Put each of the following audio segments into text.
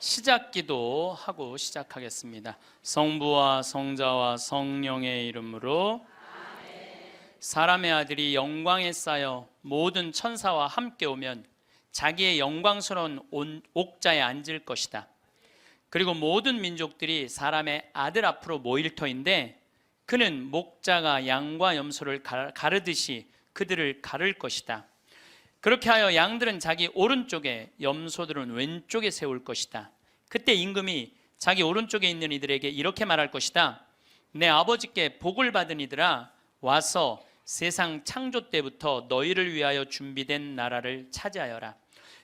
시작기도 하고 시작하겠습니다. 성부와 성자와 성령의 이름으로 사람의 아들이 영광에 쌓여 모든 천사와 함께 오면 자기의 영광스러운 옥자에 앉을 것이다. 그리고 모든 민족들이 사람의 아들 앞으로 모일 터인데 그는 목자가 양과 염소를 가르듯이 그들을 가를 것이다. 그렇게 하여 양들은 자기 오른쪽에 염소들은 왼쪽에 세울 것이다. 그때 임금이 자기 오른쪽에 있는 이들에게 이렇게 말할 것이다. 내 아버지께 복을 받은 이들아, 와서 세상 창조 때부터 너희를 위하여 준비된 나라를 차지하여라.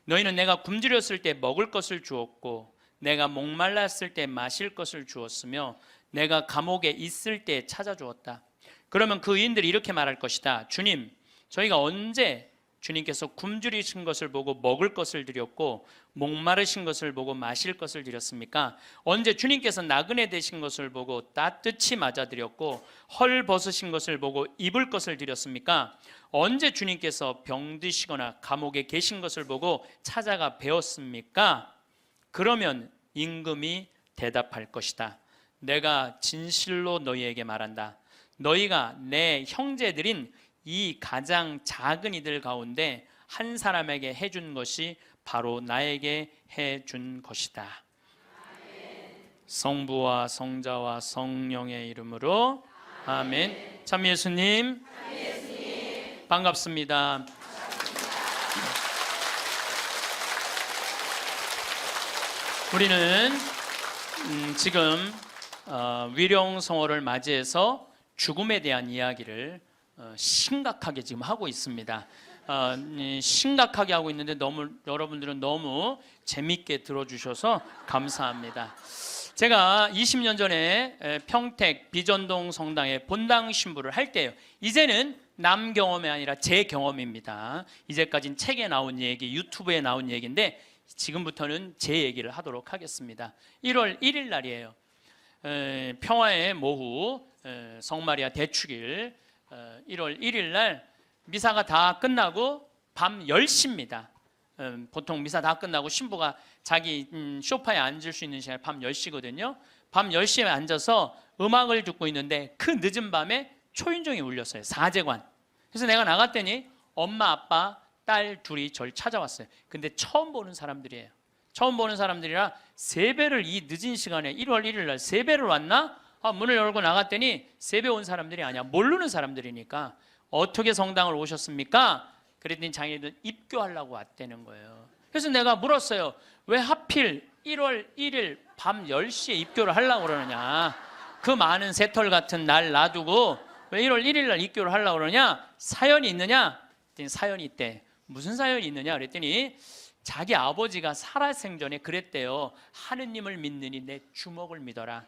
너희는 내가 굶주렸을 때 먹을 것을 주었고 내가 목말랐을 때 마실 것을 주었으며 내가 감옥에 있을 때 찾아주었다. 그러면 그 의인들이 이렇게 말할 것이다. 주님, 저희가 언제 주님께서 굶주리신 것을 보고 먹을 것을 드렸고 목마르신 것을 보고 마실 것을 드렸습니까? 언제 주님께서 나그네 되신 것을 보고 따뜻히 맞아드렸고 헐 벗으신 것을 보고 입을 것을 드렸습니까? 언제 주님께서 병드시거나 감옥에 계신 것을 보고 찾아가 배웠습니까? 그러면 임금이 대답할 것이다. 내가 진실로 너희에게 말한다. 너희가 내 형제들인 이 가장 작은 이들 가운데 한 사람에게 해준 것이 바로 나에게 해준 것이다. 성부와 성자와 성령의 이름으로 아멘. 참 예수님 반갑습니다. 우리는 지금 위령성어를 맞이해서 죽음에 대한 이야기를 심각하게 지금 하고 있습니다. 심각하게 하고 있는데 여러분들은 너무 재밌게 들어주셔서 감사합니다. 제가 20년 전에 평택 비전동 성당에 본당 신부를 할 때요. 이제는 남 경험이 아니라 제 경험입니다. 이제까지는 책에 나온 얘기, 유튜브에 나온 얘기인데 지금부터는 제 얘기를 하도록 하겠습니다. 1월 1일 날이에요. 평화의 모후 성마리아 대축일 1월 1일 날 미사가 다 끝나고 밤 10시입니다. 보통 미사 다 끝나고 신부가 자기 소파에 앉을 수 있는 시간이 밤 10시거든요. 밤 10시에 앉아서 음악을 듣고 있는데 그 늦은 밤에 초인종이 울렸어요. 사제관. 그래서 내가 나갔더니 엄마, 아빠, 딸 둘이 저를 찾아왔어요. 근데 처음 보는 사람들이에요. 처음 보는 사람들이라 세배를 이 늦은 시간에 1월 1일 날 세배를 왔나? 문을 열고 나갔더니 세배 온 사람들이 아니야. 모르는 사람들이니까 어떻게 성당을 오셨습니까? 그랬더니 자기들 입교하려고 왔다는 거예요. 그래서 내가 물었어요. 왜 하필 1월 1일 밤 10시에 입교를 하려고 그러느냐? 그 많은 새털 같은 날 놔두고 왜 1월 1일 날 입교를 하려고 그러냐? 사연이 있느냐? 그랬더니 사연이 있대. 무슨 사연이 있느냐? 그랬더니 자기 아버지가 살아생전에 그랬대요. 하느님을 믿느니 내 주먹을 믿어라.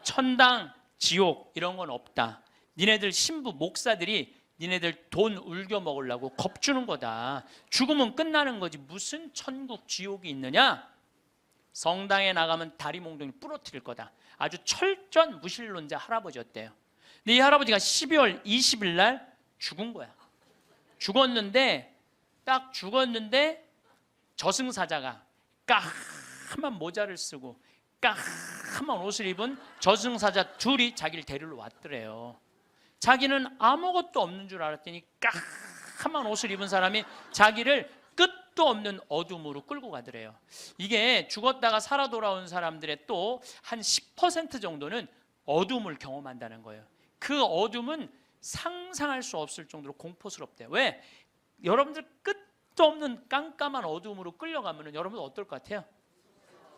천당, 지옥 이런 건 없다. 니네들 신부 목사들이 니네들 돈 울겨 먹으려고 겁주는 거다. 죽으면 끝나는 거지 무슨 천국, 지옥이 있느냐? 성당에 나가면 다리 몽둥이 부러뜨릴 거다. 아주 철저한 무신론자 할아버지였대요. 근데 이 할아버지가 12월 20일 날 죽은 거야. 죽었는데 딱 죽었는데 저승사자가 까만 모자를 쓰고 까만 옷을 입은 저승사자 둘이 자기를 데리러 왔더래요. 자기는 아무것도 없는 줄 알았더니 까만 옷을 입은 사람이 자기를 끝도 없는 어둠으로 끌고 가더래요. 이게 죽었다가 살아 돌아온 사람들의 또 한 10% 정도는 어둠을 경험한다는 거예요. 그 어둠은 상상할 수 없을 정도로 공포스럽대요. 왜? 여러분들 끝도 없는 깜깜한 어둠으로 끌려가면 여러분 어떨 것 같아요?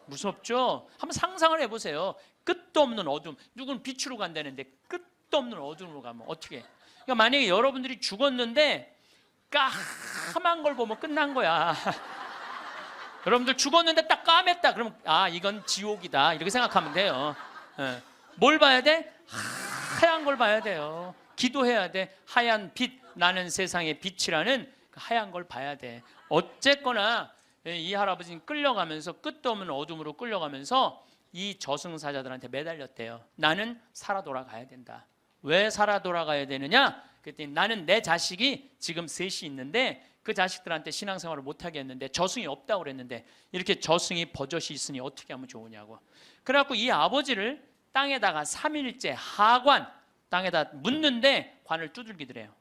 무섭죠? 한번 상상을 해보세요. 끝도 없는 어둠. 누구는 빛으로 간다는데 끝도 없는 어둠으로 가면 어떻게? 그러니까 만약에 여러분들이 죽었는데 까만 걸 보면 끝난 거야. 여러분들 죽었는데 딱 까맸다. 그러면 이건 지옥이다. 이렇게 생각하면 돼요. 뭘 봐야 돼? 하얀 걸 봐야 돼요. 기도해야 돼. 하얀 빛 나는 세상의 빛이라는 하얀 걸 봐야 돼. 어쨌거나 이 할아버지는 끌려가면서 끝도 없는 어둠으로 끌려가면서 이 저승사자들한테 매달렸대요. 나는 살아 돌아가야 된다. 왜 살아 돌아가야 되느냐? 그랬더니 나는 내 자식이 지금 셋이 있는데 그 자식들한테 신앙생활을 못하게 했는데 저승이 없다고 그랬는데 이렇게 저승이 버젓이 있으니 어떻게 하면 좋으냐고. 그래갖고 이 아버지를 땅에다가 3일째 하관 땅에다 묻는데 관을 두들기더래요.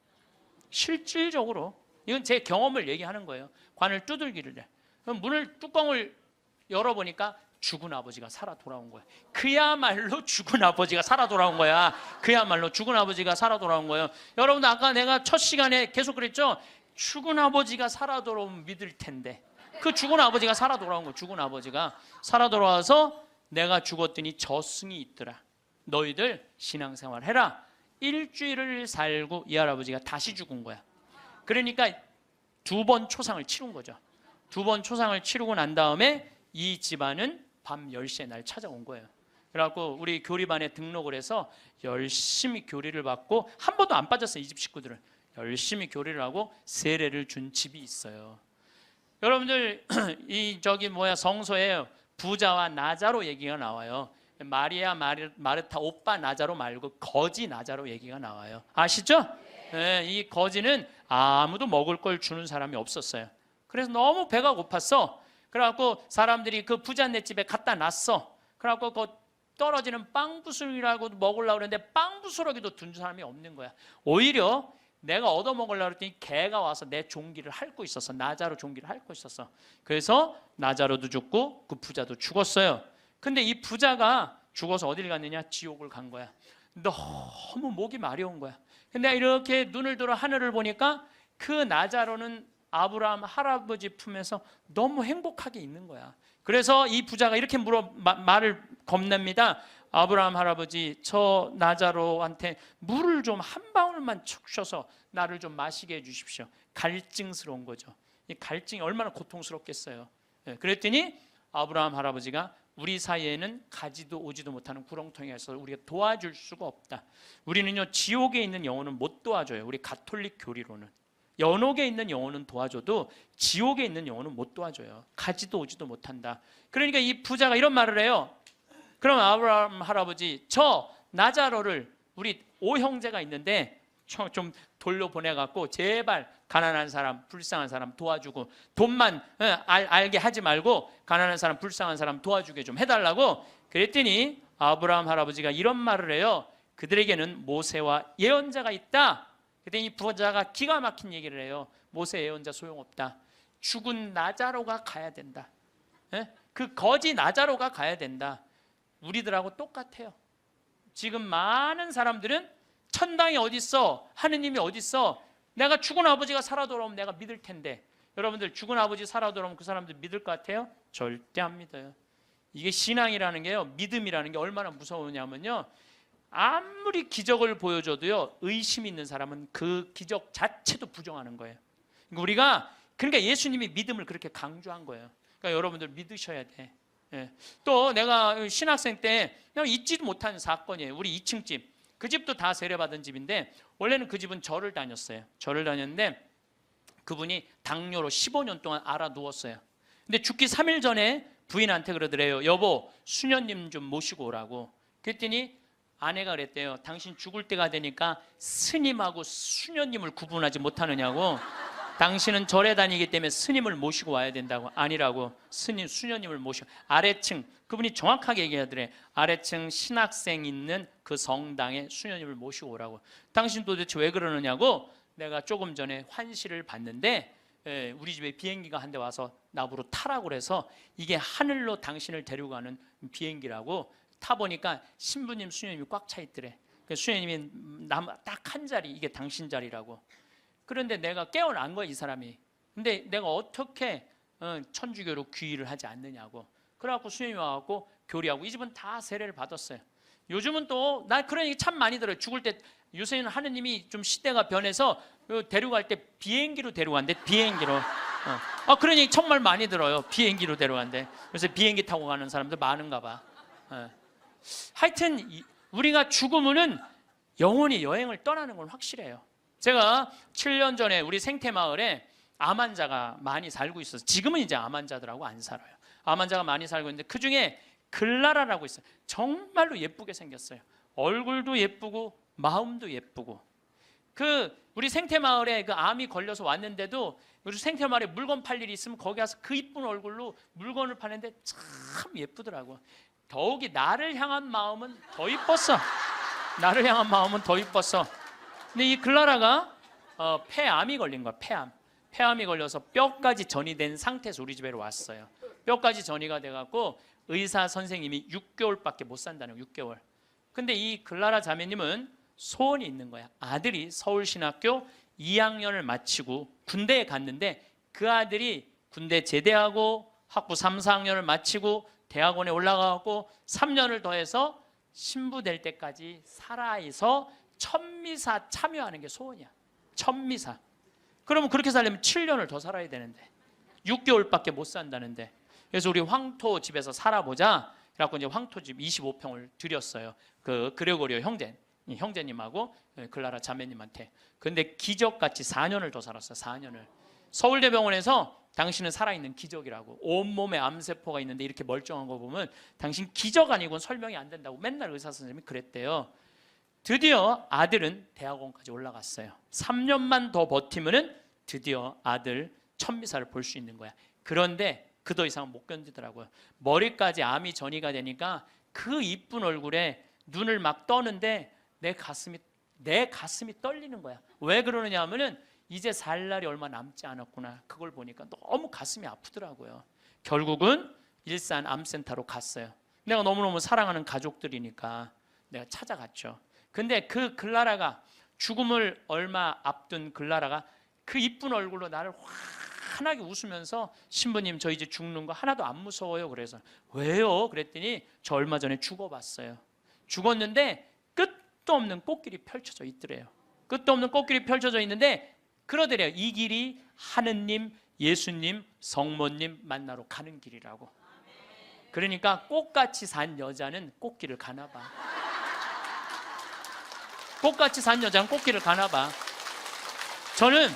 실질적으로 이건 제 경험을 얘기하는 거예요. 관을 두들기를 해. 그럼 뚜껑을 열어보니까 죽은 아버지가 살아 돌아온 거야. 그야말로 죽은 아버지가 살아 돌아온 거야. 그야말로 죽은 아버지가 살아 돌아온 거예요. 여러분 아까 내가 첫 시간에 계속 그랬죠. 죽은 아버지가 살아 돌아오면 믿을 텐데 그 죽은 아버지가 살아 돌아온 거야. 죽은 아버지가 살아 돌아와서 내가 죽었더니 저승이 있더라. 너희들 신앙생활 해라. 일주일을 살고 이 할아버지가 다시 죽은 거야. 그러니까 2번 초상을 치른 거죠. 2번 초상을 치르고 난 다음에 이 집안은 밤 10시에 날 찾아온 거예요. 그래갖고 우리 교리반에 등록을 해서 열심히 교리를 받고 한 번도 안 빠졌어요. 이 집 식구들은 열심히 교리를 하고 세례를 준 집이 있어요. 여러분들 이 성서에 부자와 나자로 얘기가 나와요. 마리아 마르타 오빠 나자로 말고 거지 나자로 얘기가 나와요. 아시죠? 네, 이 거지는 아무도 먹을 걸 주는 사람이 없었어요. 그래서 너무 배가 고팠어. 그래갖고 사람들이 그 부자네 집에 갖다 놨어. 그래갖고 그 떨어지는 빵부스러기라고 먹으려고 그랬는데 빵부스러기도 둔 사람이 없는 거야. 오히려 내가 얻어먹으려고 그랬더니 개가 와서 내 종기를 핥고 있었어. 나자로 종기를 핥고 있었어. 그래서 나자로도 죽고 그 부자도 죽었어요. 근데 이 부자가 죽어서 어디를 갔느냐? 지옥을 간 거야. 너무 목이 마려운 거야. 근데 이렇게 눈을 들어 하늘을 보니까 그 나자로는 아브라함 할아버지 품에서 너무 행복하게 있는 거야. 그래서 이 부자가 이렇게 말을 건넵니다. 아브라함 할아버지, 저 나자로한테 물을 좀 한 방울만 축셔서 나를 좀 마시게 해주십시오. 갈증스러운 거죠. 이 갈증이 얼마나 고통스럽겠어요. 그랬더니 아브라함 할아버지가 우리 사이에는 가지도 오지도 못하는 구렁텅이에서 우리가 도와줄 수가 없다. 우리는요 지옥에 있는 영혼은 못 도와줘요. 우리 가톨릭 교리로는 연옥에 있는 영혼은 도와줘도 지옥에 있는 영혼은 못 도와줘요. 가지도 오지도 못한다. 그러니까 이 부자가 이런 말을 해요. 그럼 아브라함 할아버지, 저 나자로를 우리 5형제가 있는데 좀 돌려보내갖고 제발 가난한 사람, 불쌍한 사람 도와주고 돈만 알게 하지 말고 가난한 사람, 불쌍한 사람 도와주게 좀 해달라고. 그랬더니 아브라함 할아버지가 이런 말을 해요. 그들에게는 모세와 예언자가 있다. 그랬더니 이 부자가 기가 막힌 얘기를 해요. 모세 예언자 소용없다. 죽은 나자로가 가야 된다. 그 거지 나자로가 가야 된다. 우리들하고 똑같아요. 지금 많은 사람들은 천당이 어딨어? 하느님이 어딨어? 내가 죽은 아버지가 살아 돌아오면 내가 믿을 텐데. 여러분들 죽은 아버지 살아 돌아오면 그 사람들 믿을 것 같아요? 절대 안 믿어요. 이게 신앙이라는 게요, 믿음이라는 게 얼마나 무서우냐면요, 아무리 기적을 보여줘도요 의심 있는 사람은 그 기적 자체도 부정하는 거예요. 그러니까 예수님이 믿음을 그렇게 강조한 거예요. 그러니까 여러분들 믿으셔야 돼. 또 내가 신학생 때 그냥 잊지도 못한 사건이에요. 우리 2층 집. 그 집도 다 세례받은 집인데 원래는 그 집은 절을 다녔어요. 절을 다녔는데 그분이 당뇨로 15년 동안 앓아 누웠어요. 근데 죽기 3일 전에 부인한테 그러더래요. 여보, 수녀님 좀 모시고 오라고. 그랬더니 아내가 그랬대요. 당신 죽을 때가 되니까 스님하고 수녀님을 구분하지 못하느냐고. 당신은 절에 다니기 때문에 스님을 모시고 와야 된다고. 아니라고. 수녀님을 모시고. 아래층, 그분이 정확하게 얘기하더래. 아래층 신학생 있는 그 성당에 수녀님을 모시고 오라고. 당신 도대체 왜 그러느냐고. 내가 조금 전에 환시를 봤는데 우리 집에 비행기가 한 대 와서 나보러 타라고 그래서 이게 하늘로 당신을 데리고 가는 비행기라고. 타보니까 신부님, 수녀님이 꽉 차 있더래. 수녀님이 딱 한 자리, 이게 당신 자리라고. 그런데 내가 깨어난 거야, 이 사람이. 근데 내가 어떻게 천주교로 귀의를 하지 않느냐고. 그래갖고 수녀님이 와갖고 교리하고. 이 집은 다 세례를 받았어요. 요즘은 또 나 그런 얘기 참 많이 들어요. 죽을 때 요새는 하느님이 좀 시대가 변해서 데려갈 때 비행기로 데려간대. 비행기로. 그런 얘기 정말 많이 들어요. 비행기로 데려간대. 그래서 비행기 타고 가는 사람들 많은가 봐. 하여튼 우리가 죽으면은 영혼이 여행을 떠나는 건 확실해요. 제가 7년 전에 우리 생태마을에 암 환자가 많이 살고 있어서, 지금은 이제 암 환자들하고 안 살아요. 암 환자가 많이 살고 있는데 그 중에 글라라라고 있어요. 정말로 예쁘게 생겼어요. 얼굴도 예쁘고 마음도 예쁘고. 우리 생태마을에 그 암이 걸려서 왔는데도 우리 생태마을에 물건 팔 일이 있으면 거기 가서 그 이쁜 얼굴로 물건을 파는데 참 예쁘더라고. 더욱이 나를 향한 마음은 더 이뻤어. 나를 향한 마음은 더 이뻤어. 근데 이 클라라가 폐암이 걸린 거야. 폐암이 걸려서 뼈까지 전이 된 상태에서 우리 집에로 왔어요. 뼈까지 전이가 돼갖고 의사 선생님이 6개월밖에 못 산다는 거예요. 6개월. 근데 이 클라라 자매님은 소원이 있는 거야. 아들이 서울신학교 2학년을 마치고 군대에 갔는데 그 아들이 군대 제대하고 학부 3, 4학년을 마치고 대학원에 올라가고 3년을 더해서 신부 될 때까지 살아서 천미사 참여하는 게 소원이야. 천미사. 그러면 그렇게 살려면 7년을 더 살아야 되는데 6개월밖에 못 산다는데, 그래서 우리 황토 집에서 살아보자 그래갖고 이제 황토 집 25평을 드렸어요. 그 그레고리오 형제님하고 클라라 자매님한테. 근데 기적같이 4년을 더 살았어요. 4년을. 서울대병원에서 당신은 살아있는 기적이라고, 온몸에 암세포가 있는데 이렇게 멀쩡한 거 보면 당신 기적 아니고는 설명이 안 된다고 맨날 의사 선생님이 그랬대요. 드디어 아들은 대학원까지 올라갔어요. 3년만 더 버티면은 드디어 아들 천미사를 볼 수 있는 거야. 그런데 그 더 이상은 못 견디더라고요. 머리까지 암이 전이가 되니까 그 이쁜 얼굴에 눈을 막 떠는데 내 가슴이 떨리는 거야. 왜 그러느냐 하면은 이제 살 날이 얼마 남지 않았구나. 그걸 보니까 너무 가슴이 아프더라고요. 결국은 일산 암센터로 갔어요. 내가 너무너무 사랑하는 가족들이니까 내가 찾아갔죠. 근데 그 클라라가, 죽음을 얼마 앞둔 클라라가 그 이쁜 얼굴로 나를 환하게 웃으면서 신부님 저 이제 죽는 거 하나도 안 무서워요. 그래서 왜요? 그랬더니 저 얼마 전에 죽어봤어요. 죽었는데 끝도 없는 꽃길이 펼쳐져 있더래요. 끝도 없는 꽃길이 펼쳐져 있는데 그러더래요. 이 길이 하느님, 예수님, 성모님 만나러 가는 길이라고. 그러니까 꽃같이 산 여자는 꽃길을 가나 봐. 꽃같이 산 여자는 꽃길을 가나 봐. 저는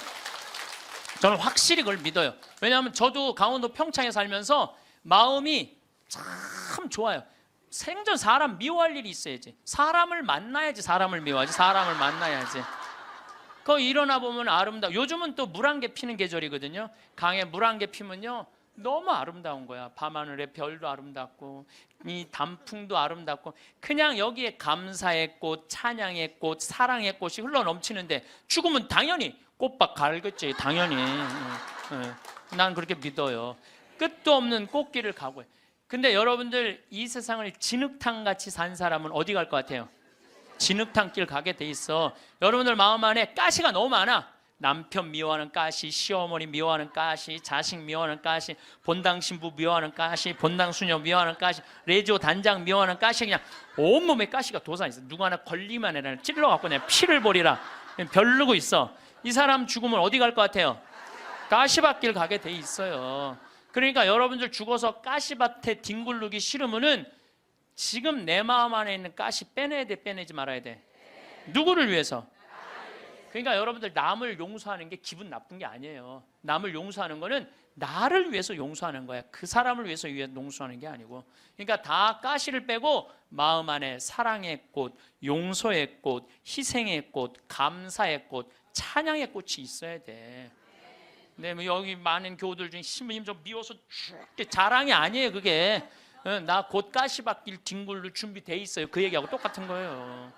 확실히 그걸 믿어요. 왜냐하면 저도 강원도 평창에 살면서 마음이 참 좋아요. 생전 사람 미워할 일이 있어야지. 사람을 만나야지 사람을 미워하지. 사람을 만나야지. 거기 일어나 보면 아름다워. 요즘은 또 물안개 피는 계절이거든요. 강에 물안개 피면요 너무 아름다운 거야. 밤하늘의 별도 아름답고 이 단풍도 아름답고, 그냥 여기에 감사의 꽃, 찬양의 꽃, 사랑의 꽃이 흘러 넘치는데 죽으면 당연히 꽃밭 갈겠지. 당연히. 난 그렇게 믿어요. 끝도 없는 꽃길을 가고. 근데 여러분들 이 세상을 진흙탕같이 산 사람은 어디 갈 것 같아요? 진흙탕 길 가게 돼 있어. 여러분들 마음 안에 가시가 너무 많아. 남편 미워하는 가시, 시어머니 미워하는 가시, 자식 미워하는 가시, 본당 신부 미워하는 가시, 본당 수녀 미워하는 가시, 레지오 단장 미워하는 가시, 그냥 온몸에 가시가 돋아있어. 누구 하나 걸리만 해라 찔러갖고 그냥 피를 버리라 별르고 있어. 이 사람 죽으면 어디 갈 것 같아요? 가시밭길 가게 돼 있어요. 그러니까 여러분들 죽어서 가시밭에 뒹굴르기 싫으면은 지금 내 마음 안에 있는 가시 빼내야 돼, 빼내지 말아야 돼? 누구를 위해서? 그러니까 여러분들 남을 용서하는 게 기분 나쁜 게 아니에요. 남을 용서하는 거는 나를 위해서 용서하는 거야. 그 사람을 위해서 용서하는 게 아니고. 그러니까 다 가시를 빼고 마음 안에 사랑의 꽃, 용서의 꽃, 희생의 꽃, 감사의 꽃, 찬양의 꽃이 있어야 돼. 근데 뭐 여기 많은 교우들 중에 신부님 좀 미워서 죽게 자랑이 아니에요. 그게 나 곧 가시밭길 뒹굴로 준비돼 있어요. 그 얘기하고 똑같은 거예요.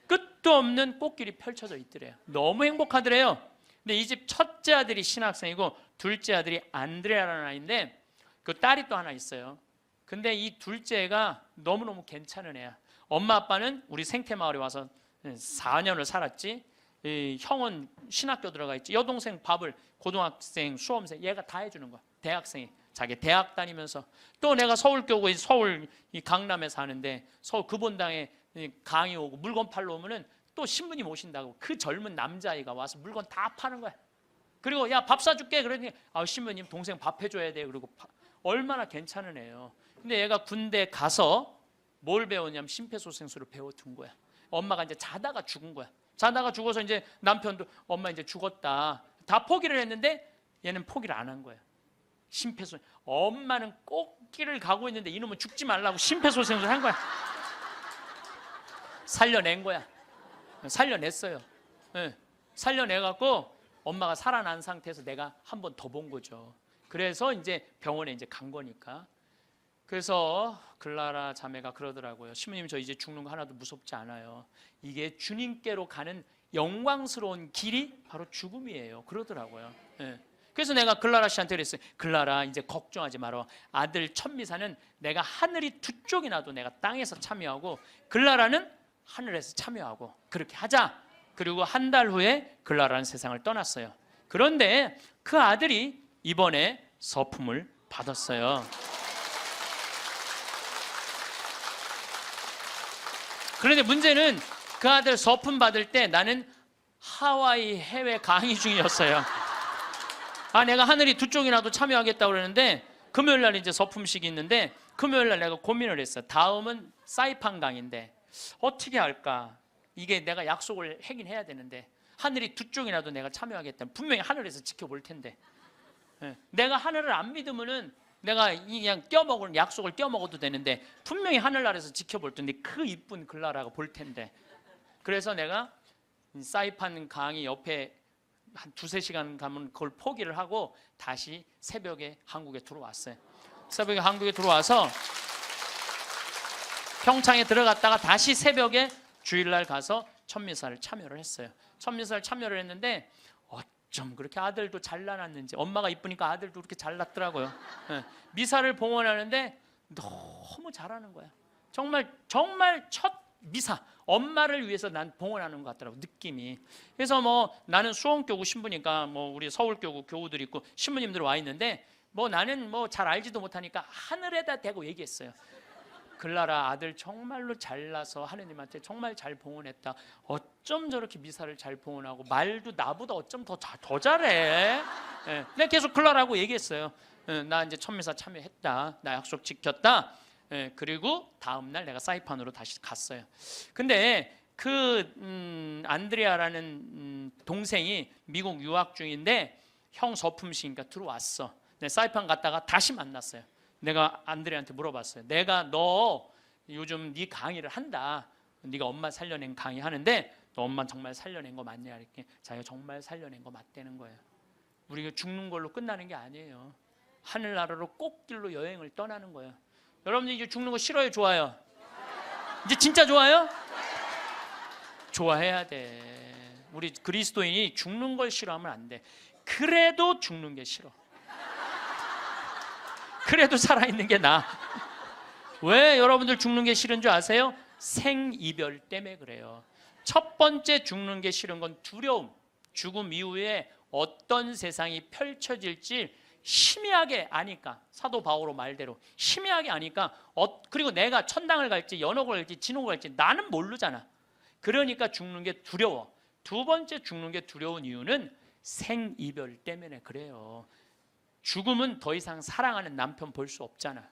끝도 없는 꽃길이 펼쳐져 있더래요. 너무 행복하더래요. 근데 이 집 첫째 아들이 신학생이고 둘째 아들이 안드레아라는 아이인데 그 딸이 또 하나 있어요. 근데 이 둘째가 너무너무 괜찮은 애야. 엄마 아빠는 우리 생태마을에 와서 4년을 살았지. 이 형은 신학교 들어가 있지. 여동생 밥을 고등학생, 수험생 얘가 다 해주는 거야. 대학생이 자기 대학 다니면서. 또 내가 서울교구 서울 이 강남에 사는데 서울 금본당에 강의 오고 물건 팔러 오면은 또 신부님 오신다고 그 젊은 남자아이가 와서 물건 다 파는 거야. 그리고 야 밥 사줄게 그러니 신부님 동생 밥 해줘야 돼. 그리고 얼마나 괜찮은 애예요. 근데 얘가 군대 가서 뭘 배웠냐면 심폐소생술을 배워둔 거야. 엄마가 이제 자다가 죽은 거야. 자다가 죽어서 이제 남편도 엄마 이제 죽었다 다 포기를 했는데 얘는 포기를 안 한 거야. 심폐소생. 엄마는 꽃길을 가고 있는데 이놈은 죽지 말라고 심폐소생술 한 거야. 살려낸 거야. 살려냈어요. 네. 살려내갖고 엄마가 살아난 상태에서 내가 한 번 더 본 거죠. 그래서 이제 병원에 이제 간 거니까. 그래서 글라라 자매가 그러더라고요. 신부님, 저 이제 죽는 거 하나도 무섭지 않아요. 이게 주님께로 가는 영광스러운 길이 바로 죽음이에요. 그러더라고요. 예. 그래서 내가 글라라 씨한테 그랬어요. 글라라, 이제 걱정하지 마라. 아들 천미사는 내가 하늘이 두 쪽이 나도 내가 땅에서 참여하고 글라라는 하늘에서 참여하고 그렇게 하자. 그리고 한 달 후에 글라라는 세상을 떠났어요. 그런데 그 아들이 이번에 서품을 받았어요. 그런데 문제는 그 아들 서품 받을 때 나는 하와이 해외 강의 중이었어요. 내가 하늘이 두 쪽이나도 참여하겠다고 그러는데 금요일 날 이제 서품식이 있는데 금요일 날 내가 고민을 했어요. 다음은 사이판 강의인데 어떻게 할까? 이게 내가 약속을 하긴 해야 되는데 하늘이 두 쪽이나도 내가 참여하겠다. 분명히 하늘에서 지켜볼 텐데 내가 하늘을 안 믿으면은 내가 그냥 껴먹을 약속을 껴먹어도 되는데 분명히 하늘나라에서 지켜볼 텐데 그 이쁜 글라라가 볼 텐데 그래서 내가 사이판 강의 옆에 한 두세 시간 가면 그걸 포기를 하고 다시 새벽에 한국에 들어왔어요. 새벽에 한국에 들어와서 평창에 들어갔다가 다시 새벽에 주일날 가서 천미사를 참여를 했어요. 천미사를 참여를 했는데 어쩜 그렇게 아들도 잘나놨는지 엄마가 이쁘니까 아들도 그렇게 잘났더라고요. 미사를 봉헌하는데 너무 잘하는 거야. 정말 첫 미사, 엄마를 위해서 난 봉헌하는 것 같더라고 느낌이. 그래서 뭐 나는 수원교구 신부니까 뭐 우리 서울교구 교우들 있고 신부님들 와 있는데 뭐 나는 뭐 잘 알지도 못하니까 하늘에다 대고 얘기했어요. 글라라 아들 정말로 잘나서 하느님한테 정말 잘 봉헌했다. 어쩜 저렇게 미사를 잘 봉헌하고 말도 나보다 어쩜 더 잘해. 내가 계속 글라라고 얘기했어요. 나 이제 천미사 참여했다. 나 약속 지켰다. 그리고 다음날 내가 사이판으로 다시 갔어요. 근데 그 안드레아라는 동생이 미국 유학 중인데 형 서품식이니까 들어왔어. 사이판 갔다가 다시 만났어요. 내가 안드레한테 물어봤어요. 내가 너 요즘 네 강의를 한다. 네가 엄마 살려낸 강의 하는데 너 엄마 정말 살려낸 거 맞냐? 이렇게 자기가 정말 살려낸 거 맞다는 거예요. 우리가 죽는 걸로 끝나는 게 아니에요. 하늘나라로 꽃길로 여행을 떠나는 거예요. 여러분들 이제 죽는 거 싫어요? 좋아요? 이제 진짜 좋아요? 좋아해야 돼. 우리 그리스도인이 죽는 걸 싫어하면 안 돼. 그래도 죽는 게 싫어. 그래도 살아있는 게 나아. 왜 여러분들 죽는 게 싫은 줄 아세요? 생이별 때문에 그래요. 첫 번째 죽는 게 싫은 건 두려움. 죽음 이후에 어떤 세상이 펼쳐질지 희미하게 아니까. 사도 바오로 말대로 희미하게 아니까 그리고 내가 천당을 갈지 연옥을 갈지 진옥을 갈지 나는 모르잖아. 그러니까 죽는 게 두려워. 두 번째 죽는 게 두려운 이유는 생이별 때문에 그래요. 죽음은 더 이상 사랑하는 남편 볼 수 없잖아.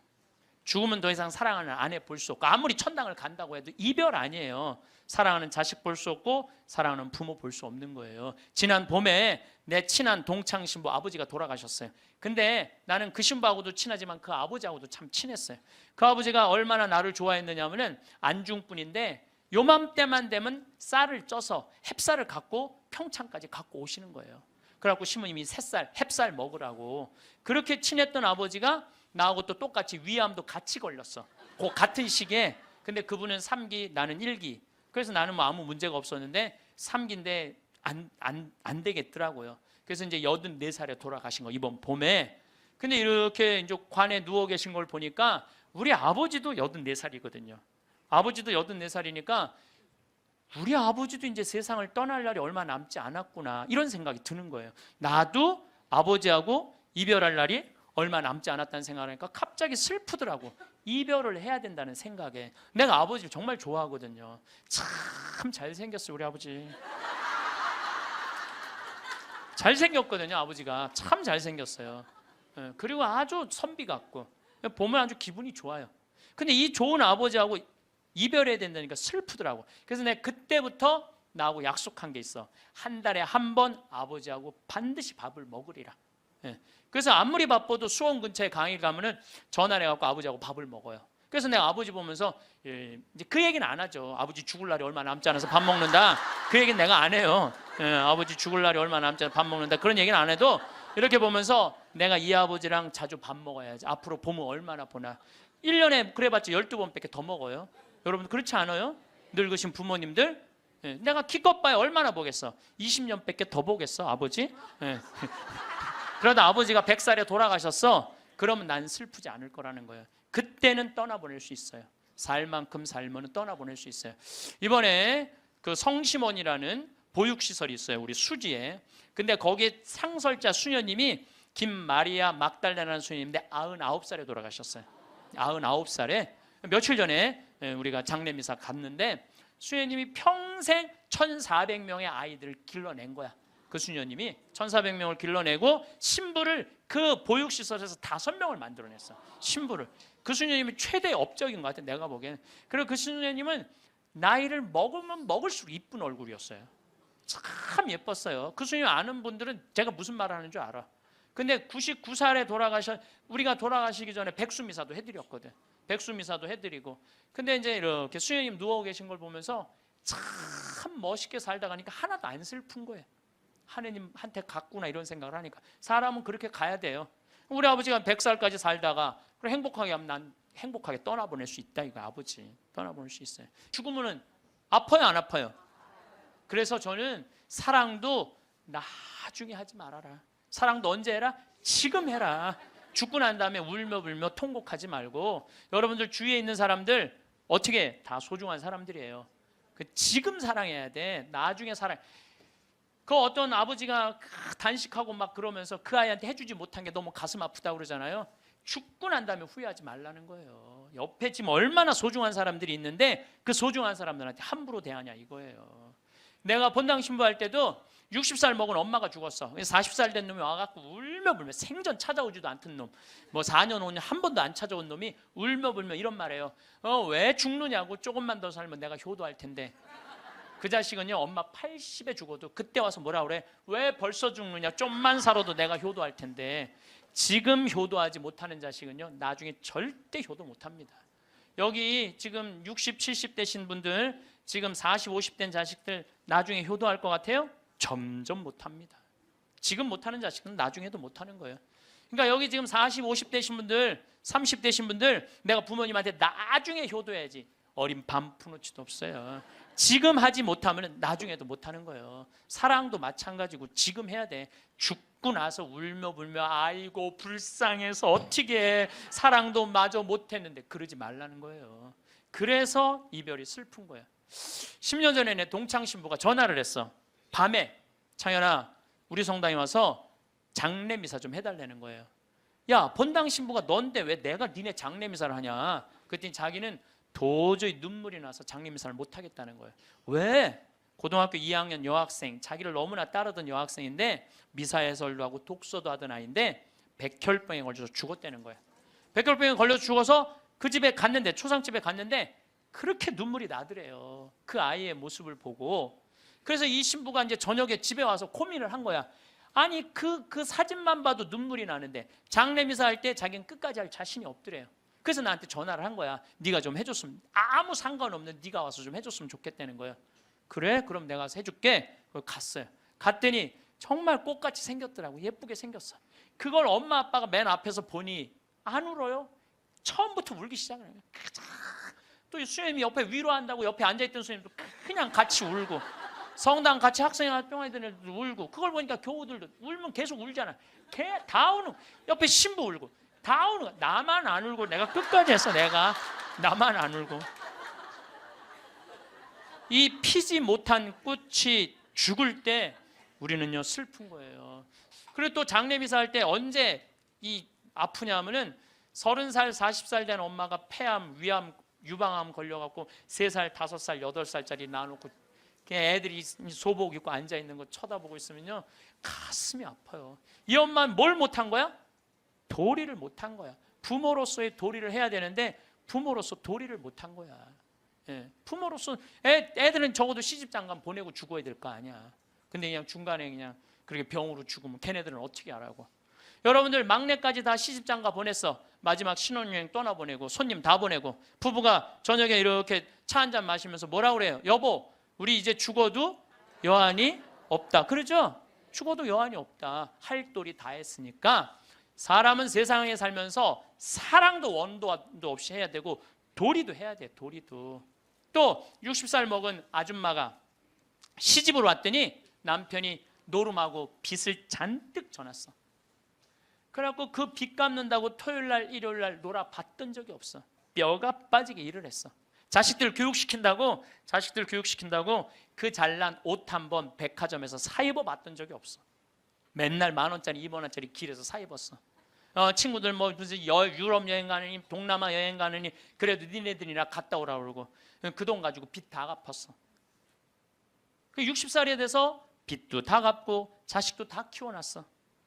죽음은 더 이상 사랑하는 아내 볼 수 없고 아무리 천당을 간다고 해도 이별 아니에요. 사랑하는 자식 볼 수 없고 사랑하는 부모 볼 수 없는 거예요. 지난 봄에 내 친한 동창 신부 아버지가 돌아가셨어요. 근데 나는 그 신부하고도 친하지만 그 아버지하고도 참 친했어요. 그 아버지가 얼마나 나를 좋아했느냐면은 안중분인데 요맘때만 되면 쌀을 쪄서 햅쌀을 갖고 평창까지 갖고 오시는 거예요. 그래갖고 신부님이 새쌀, 햅쌀 먹으라고. 그렇게 친했던 아버지가 나하고 또 똑같이 위암도 같이 걸렸어. 그 같은 시기에. 근데 그분은 3기, 나는 1기. 그래서 나는 뭐 아무 문제가 없었는데 3기인데 안 되겠더라고요. 그래서 이제 84살에 돌아가신 거 이번 봄에. 근데 이렇게 이제 관에 누워 계신 걸 보니까 우리 아버지도 84살이거든요. 아버지도 84살이니까 우리 아버지도 이제 세상을 떠날 날이 얼마 남지 않았구나 이런 생각이 드는 거예요. 나도 아버지하고 이별할 날이 얼마 남지 않았다는 생각을 하니까 갑자기 슬프더라고. 이별을 해야 된다는 생각에. 내가 아버지를 정말 좋아하거든요. 참 잘생겼어요 우리 아버지. 잘생겼거든요 아버지가. 참 잘생겼어요. 그리고 아주 선비 같고 보면 아주 기분이 좋아요. 근데 이 좋은 아버지하고 이별해야 된다니까 슬프더라고. 그래서 내가 그때부터 나하고 약속한 게 있어. 한 달에 한 번 아버지하고 반드시 밥을 먹으리라. 그래서 아무리 바빠도 수원 근처에 강의 가면은 전화를 해갖고 아버지하고 밥을 먹어요. 그래서 내가 아버지 보면서 이제 그 얘기는 안 하죠. 아버지 죽을 날이 얼마 남지 않아서 밥 먹는다. 그 얘기는 내가 안 해요. 아버지 죽을 날이 얼마 남지 않아서 밥 먹는다. 그런 얘기는 안 해도 이렇게 보면서 내가 이 아버지랑 자주 밥 먹어야지. 앞으로 보면 얼마나 보나. 1년에 그래봤자 12번밖에 더 먹어요. 여러분 그렇지 않아요? 늙으신 부모님들? 내가 기껏 봐야 얼마나 보겠어. 20년밖에 더 보겠어 아버지? 그러다 아버지가 100살에 돌아가셨어. 그러면 난 슬프지 않을 거라는 거예요. 그때는 떠나보낼 수 있어요. 살 만큼 살면 떠나보낼 수 있어요. 이번에 그 성심원이라는 보육시설이 있어요. 우리 수지에. 근데 거기에 상설자 수녀님이 김마리아 막달레나라는 수녀님인데 99살에 돌아가셨어요. 99살에. 며칠 전에 우리가 장례미사 갔는데 수녀님이 평생 1,400명의 아이들을 길러낸 거야. 그 수녀님이 1,400명을 길러내고 신부를 그 보육시설에서 5명을 만들어냈어. 신부를. 그 수녀님이 최대 업적인 것 같아 내가 보기에는. 그리고 그 수녀님은 나이를 먹으면 먹을수록 이쁜 얼굴이었어요. 참 예뻤어요. 그 수녀님 아는 분들은 제가 무슨 말 하는 줄 알아. 근데 99살에 우리가 돌아가시기 전에 백수미사도 해드렸거든. 백수미사도 해드리고. 근데 이제 이렇게 수녀님 누워 계신 걸 보면서 참 멋있게 살다 가니까 하나도 안 슬픈 거예요. 하느님한테 갔구나 이런 생각을 하니까. 사람은 그렇게 가야 돼요. 우리 아버지가 100살까지 살다가 행복하게 하면 난 행복하게 떠나보낼 수 있다 이거 아버지. 떠나보낼 수 있어요. 죽으면은 아파요 안 아파요? 그래서 저는 사랑도 나중에 하지 말아라. 사랑도 언제 해라? 지금 해라. 죽고 난 다음에 울며 불며 통곡하지 말고. 여러분들 주위에 있는 사람들 어떻게 다 소중한 사람들이에요. 지금 사랑해야 돼. 나중에 사랑. 그 어떤 아버지가 단식하고 막 그러면서 그 아이한테 해주지 못한 게 너무 가슴 아프다고 그러잖아요. 죽고 난 다음에 후회하지 말라는 거예요. 옆에 지금 얼마나 소중한 사람들이 있는데 그 소중한 사람들한테 함부로 대하냐 이거예요. 내가 본당 신부할 때도 60살 먹은 엄마가 죽었어. 40살 된 놈이 와갖고 울며 불며 생전 찾아오지도 않던 놈, 뭐 4년 5년 한 번도 안 찾아온 놈이 울며 불며 이런 말해요. 왜 죽느냐고. 조금만 더 살면 내가 효도할 텐데. 그 자식은요 엄마 80에 죽어도 그때 와서 뭐라 그래? 왜 벌써 죽느냐. 좀만 살아도 내가 효도할 텐데. 지금 효도하지 못하는 자식은요 나중에 절대 효도 못합니다. 여기 지금 60, 70 되신 분들, 지금 40, 50 된 자식들 나중에 효도할 것 같아요? 점점 못합니다. 지금 못하는 자식은 나중에도 못하는 거예요. 그러니까 여기 지금 40, 50 되신 분들, 30 되신 분들, 내가 부모님한테 나중에 효도해야지. 어린 반푼어치도 없어요. 지금 하지 못하면 나중에도 못하는 거예요. 사랑도 마찬가지고 지금 해야 돼. 죽고 나서 울며 불며 아이고 불쌍해서 어떻게 사랑도 마저 못했는데 그러지 말라는 거예요. 그래서 이별이 슬픈 거예요. 10년 전에 내 동창 신부가 전화를 했어. 밤에 창현아 우리 성당에 와서 장례미사 좀 해달라는 거예요. 야 본당 신부가 넌데 왜 내가 니네 장례미사를 하냐. 그랬더니 자기는 도저히 눈물이 나서 장례미사를 못하겠다는 거예요. 왜? 고등학교 2학년 여학생, 자기를 너무나 따르던 여학생인데 미사 해설도 하고 독서도 하던 아이인데 백혈병에 걸려서 죽었다는 거예요. 백혈병에 걸려서 죽어서 그 집에 갔는데, 초상집에 갔는데 그렇게 눈물이 나더래요. 그 아이의 모습을 보고. 그래서 이 신부가 이제 저녁에 집에 와서 고민을 한 거야. 아니 그 사진만 봐도 눈물이 나는데 장례미사 할 때 자기는 끝까지 할 자신이 없더래요. 그래서 나한테 전화를 한 거야. 네가 좀 해줬으면, 아무 상관없는 네가 와서 좀 해줬으면 좋겠다는 거야. 그래? 그럼 내가 가서 해줄게. 갔어요. 갔더니 정말 꽃같이 생겼더라고. 예쁘게 생겼어. 그걸 엄마 아빠가 맨 앞에서 보니 안 울어요. 처음부터 울기 시작해요. 또 수녀님이 옆에 위로한다고 옆에 앉아있던 수녀님도 그냥 같이 울고, 성당 같이 학생활동 하던 애들도 울고, 그걸 보니까 교우들도 울면 계속 울잖아. 다 우는, 옆에 신부 울고 다 우는 거야. 나만 안 울고 내가 끝까지 했어. 나만 안 울고. 이 피지 못한 꽃이 죽을 때 우리는요 슬픈 거예요. 그리고 또 장례미사 할 때 언제 이 아프냐 하면은 30살 40살 된 엄마가 폐암, 위암, 유방암 걸려갖고 3살, 5살, 8살짜리 낳아놓고 애들이 소복 입고 앉아있는 거 쳐다보고 있으면요 가슴이 아파요. 이 엄마는 뭘 못한 거야? 도리를 못한 거야. 부모로서의 도리를 해야 되는데 부모로서 도리를 못한 거야. 부모로서 애들은 적어도 시집장가 보내고 죽어야 될 거 아니야. 근데 그냥 중간에 그냥 그렇게 병으로 죽으면 걔네들은 어떻게 하라고. 여러분들 막내까지 다 시집장가 보냈어. 마지막 신혼여행 떠나보내고 손님 다 보내고 부부가 저녁에 이렇게 차 한잔 마시면서 뭐라 그래요? 여보, 우리 이제 죽어도 여한이 없다. 그러죠? 죽어도 여한이 없다. 할 도리 다 했으니까 사람은 세상에 살면서 사랑도 원도도 없이 해야 되고 도리도 해야 돼. 도리도. 또 60살 먹은 아줌마가 시집으로 왔더니 남편이 노름하고 빚을 잔뜩 져놨어. 그래갖고 그 빚 갚는다고 토요일날 일요일날 놀아봤던 적이 없어. 뼈가 빠지게 일을 했어. 자식들 교육시킨다고 그 잘난 옷 한 번 백화점에서 사 입어봤던 적이 없어. 맨날 10,000원짜리 20,000원짜리 길에서 사 입었어. 친구들 뭐 무슨 유럽 여행 가느니 동남아 여행 가느니 그래도 니네들이나 갔다 오라 그러고 그 돈 가지고 빚 다 갚았어. 그 60살이 돼서 빚도 다 갚고 자식도 다 키워놨어.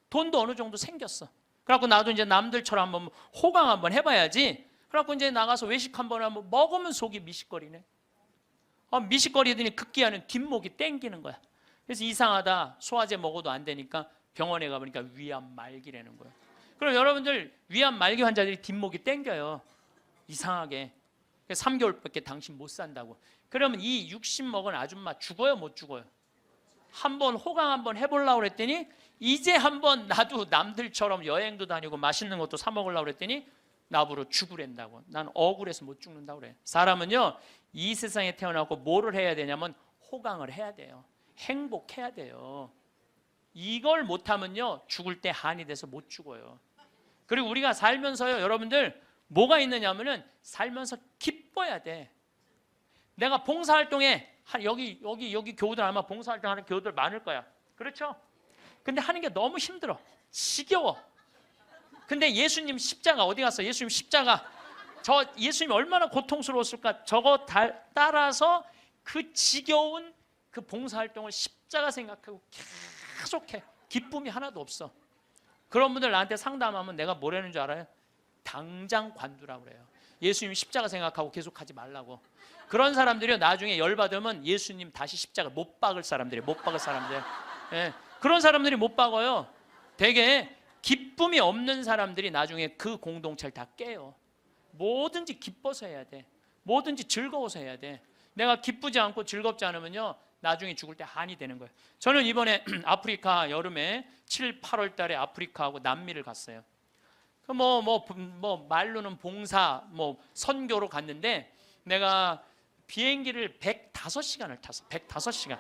돈도 어느 정도 생겼어. 그래갖고 나도 이제 남들처럼 한번 호강 한번 해봐야지. 그래갖고 이제 나가서 외식 한번 하면 먹으면 속이 미식거리네. 미식거리더니 급기야는 뒷목이 땡기는 거야. 그래서 이상하다. 소화제 먹어도 안 되니까 병원에 가보니까 위암 말기라는 거야. 그럼 여러분들 위암 말기 환자들이 뒷목이 땡겨요. 이상하게. 3개월밖에 당신 못 산다고. 그러면 이 60 먹은 아줌마 죽어요, 못 죽어요? 한번 호강 한번 해보려고 그랬더니 이제 한번 나도 남들처럼 여행도 다니고 맛있는 것도 사 먹으려고 그랬더니 나보러 죽으랜다고. 난 억울해서 못 죽는다고 그래. 사람은요 이 세상에 태어나고 뭐를 해야 되냐면 호강을 해야 돼요. 행복해야 돼요. 이걸 못하면요 죽을 때 한이 돼서 못 죽어요. 그리고 우리가 살면서요 여러분들 뭐가 있느냐면은 살면서 기뻐야 돼. 내가 봉사활동에 여기 교우들 아마 봉사활동하는 교우들 많을 거야. 그렇죠? 근데 하는 게 너무 힘들어. 지겨워. 근데 예수님 십자가 어디 갔어? 예수님 십자가. 예수님 얼마나 고통스러웠을까? 저거 따라서 그 지겨운 그 봉사활동을 십자가 생각하고 계속해. 기쁨이 하나도 없어. 그런 분들 나한테 상담하면 내가 뭐라는 줄 알아요? 당장 관두라고 그래요. 예수님 십자가 생각하고 계속하지 말라고. 그런 사람들이 나중에 열받으면 예수님 다시 십자가 못 박을 사람들이에요. 못 박을 사람들. 예. 그런 사람들이 못 박아요. 되게 기쁨이 없는 사람들이 나중에 그 공동체를 다 깨요. 뭐든지 기뻐서 해야 돼. 뭐든지 즐거워서 해야 돼. 내가 기쁘지 않고 즐겁지 않으면요 나중에 죽을 때 한이 되는 거예요. 저는 이번에 아프리카 여름에 7, 8월 달에 아프리카하고 남미를 갔어요. 말로는 봉사, 선교로 갔는데 내가 비행기를 105시간을 탔어. 105시간.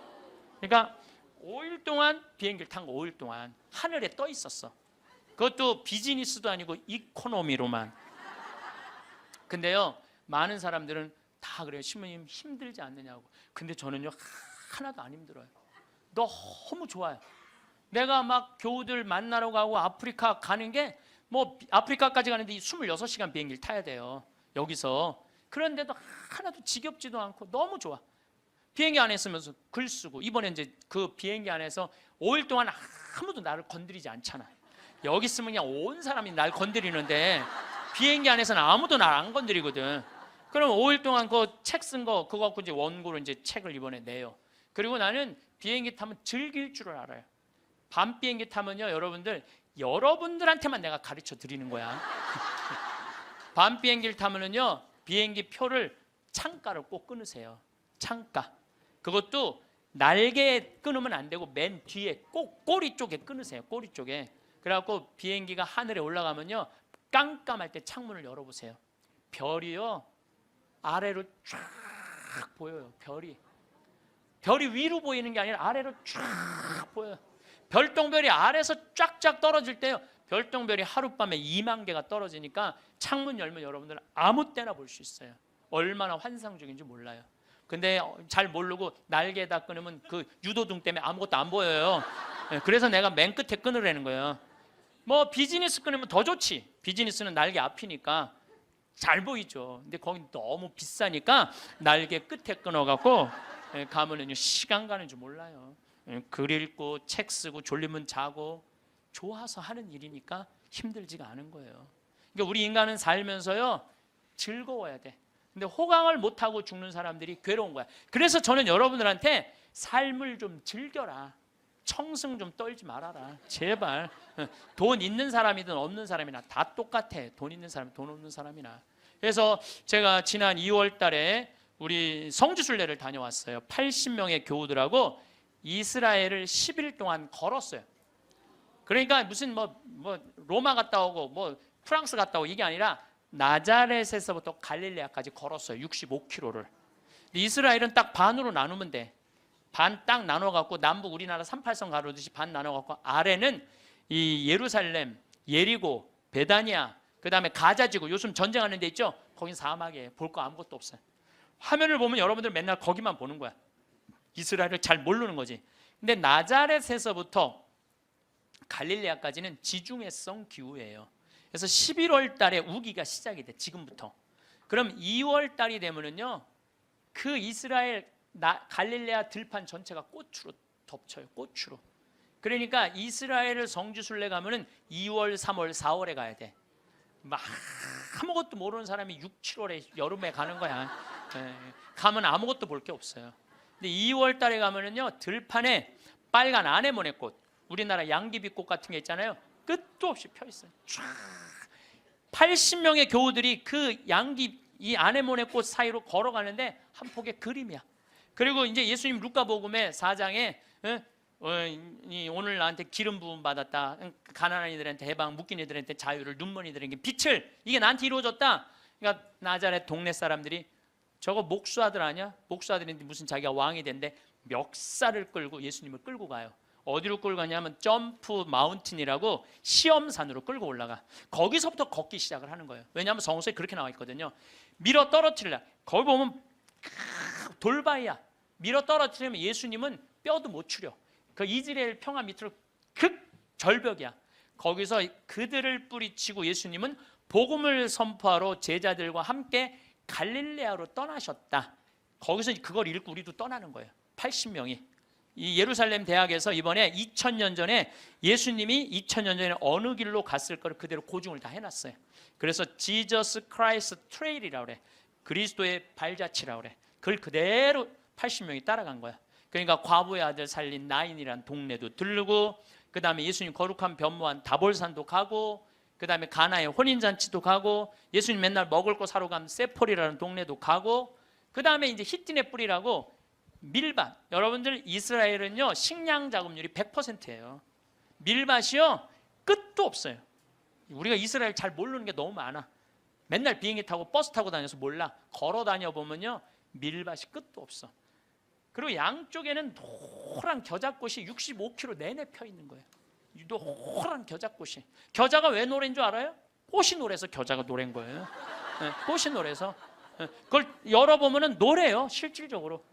그러니까 5일 동안 비행기를 탄 거 5일 동안 하늘에 떠 있었어. 그것도 비즈니스도 아니고 이코노미로만. 근데요 많은 사람들은 다 그래요. 신부님 힘들지 않느냐고. 근데 저는요 하나도 안 힘들어요. 너무 좋아요. 내가 막 교우들 만나러 가고 아프리카 가는 게 아프리카까지 가는데 26시간 비행기를 타야 돼요. 여기서. 그런데도 하나도 지겹지도 않고 너무 좋아. 비행기 안에 있으면서 글 쓰고 이번에 이제 그 비행기 안에서 5일 동안 아무도 나를 건드리지 않잖아. 여기 있으면 그냥 온 사람이 날 건드리는데 비행기 안에서는 아무도 날 안 건드리거든. 그럼 5일 동안 그 책 쓴 거 그거 갖고 이제 원고로 이제 책을 이번에 내요. 그리고 나는 비행기 타면 즐길 줄을 알아요. 밤 비행기 타면요 여러분들한테만 내가 가르쳐 드리는 거야. 밤 비행기를 타면은요 비행기 표를 창가를 꼭 끊으세요. 창가. 그것도 날개에 끊으면 안 되고 맨 뒤에 꼭 꼬리 쪽에 끊으세요. 꼬리 쪽에. 그래갖고 비행기가 하늘에 올라가면요 깜깜할 때 창문을 열어보세요. 별이요 아래로 쫙 보여요. 별이 위로 보이는 게 아니라 아래로 쫙 보여요. 별똥별이 아래에서 쫙쫙 떨어질 때요 별똥별이 하룻밤에 2만 개가 떨어지니까 창문 열면 여러분들 아무 때나 볼 수 있어요. 얼마나 환상적인지 몰라요. 근데 잘 모르고 날개에다 끊으면 그 유도등 때문에 아무것도 안 보여요. 그래서 내가 맨 끝에 끊으라는 거예요. 비즈니스 끊으면 더 좋지. 비즈니스는 날개 앞이니까 잘 보이죠. 근데 거기 너무 비싸니까 날개 끝에 끊어갖고 가면은 시간 가는 줄 몰라요. 글 읽고 책 쓰고 졸리면 자고 좋아서 하는 일이니까 힘들지가 않은 거예요. 그러니까 우리 인간은 살면서요 즐거워야 돼. 근데 호강을 못하고 죽는 사람들이 괴로운 거야. 그래서 저는 여러분들한테 삶을 좀 즐겨라. 청승 좀 떨지 말아라 제발. 돈 있는 사람이든 없는 사람이나 다 똑같아. 돈 있는 사람 돈 없는 사람이나. 그래서 제가 지난 2월 달에 우리 성지순례를 다녀왔어요. 80명의 교우들하고 이스라엘을 10일 동안 걸었어요. 그러니까 무슨 뭐 로마 갔다 오고 뭐 프랑스 갔다 오고 이게 아니라 나자렛에서부터 갈릴레아까지 걸었어요. 65km를. 이스라엘은 딱 반으로 나누면 돼. 반 딱 나눠갖고 남북 우리나라 38선 가로듯이 반 나눠갖고 아래는 이 예루살렘, 예리고, 베다니아, 그 다음에 가자지구, 요즘 전쟁하는 데 있죠? 거긴 사막이에요. 볼 거 아무것도 없어요. 화면을 보면 여러분들 맨날 거기만 보는 거야. 이스라엘을 잘 모르는 거지. 근데 나자렛에서부터 갈릴레아까지는 지중해성 기후예요. 그래서 11월 달에 우기가 시작이 돼. 지금부터. 그럼 2월 달이 되면은요, 그 이스라엘 갈릴레아 들판 전체가 꽃으로 덮쳐요. 꽃으로. 그러니까 이스라엘을 성지순례 가면은 2월, 3월, 4월에 가야 돼. 막 아무것도 모르는 사람이 6, 7월에 여름에 가는 거야. 가면 아무것도 볼 게 없어요. 근데 2월 달에 가면은요, 들판에 빨간 아네모네꽃, 우리나라 양귀비꽃 같은 게 있잖아요. 끝도 없이 펴 있어요. 쫙 80명의 교우들이 그 이 아네모네꽃 사이로 걸어가는데 한 폭의 그림이야. 그리고 이제 예수님 루카복음의 4장에 오늘 나한테 기름 부음 받았다. 가난한 이들한테 해방, 묶인 이들한테 자유를, 눈먼 이들에게 빛을. 이게 나한테 이루어졌다. 그러니까 나자렛 동네 사람들이 저거 목수아들 아니야? 목수아들인데 무슨 자기가 왕이 된대. 멱살을 끌고 예수님을 끌고 가요. 어디로 끌고 가냐면 점프 마운틴이라고 시험산으로 끌고 올라가. 거기서부터 걷기 시작을 하는 거예요. 왜냐하면 성서에 그렇게 나와 있거든요. 밀어 떨어뜨리려. 거기 보면 돌바위야. 밀어 떨어뜨리면 예수님은 뼈도 못 추려. 그 이스라엘 평화 밑으로 극 절벽이야. 거기서 그들을 뿌리치고 예수님은 복음을 선포하러 제자들과 함께 갈릴레아로 떠나셨다. 거기서 그걸 읽고 우리도 떠나는 거예요. 80명이. 이 예루살렘 대학에서 이번에 2000년 전에 예수님이 2000년 전에 어느 길로 갔을 거를 그대로 고증을 다 해놨어요. 그래서 지저스 크라이스트 트레일이라고 그래. 그리스도의 발자취라고 그래. 그걸 그대로 80명이 따라간 거야. 그러니까 과부의 아들 살린 나인이라는 동네도 들르고, 그 다음에 예수님 거룩한 변모한 다볼산도 가고, 그 다음에 가나의 혼인잔치도 가고, 예수님 맨날 먹을 거 사러 가면 세폴이라는 동네도 가고, 그 다음에 이제 히띠네 뿌리라고 밀밭. 여러분들 이스라엘은요 식량 자급률이 100%예요. 밀밭이요 끝도 없어요. 우리가 이스라엘 잘 모르는 게 너무 많아. 맨날 비행기 타고 버스 타고 다녀서 몰라. 걸어 다녀 보면요 밀밭이 끝도 없어. 그리고 양쪽에는 노란 겨자꽃이 65km 내내 펴 있는 거예요. 노란 겨자꽃이. 겨자가 왜 노래인 줄 알아요? 꽃이 노래서 겨자가 노래인 거예요. 꽃이 노래서. 그걸 열어보면은 노래요 실질적으로.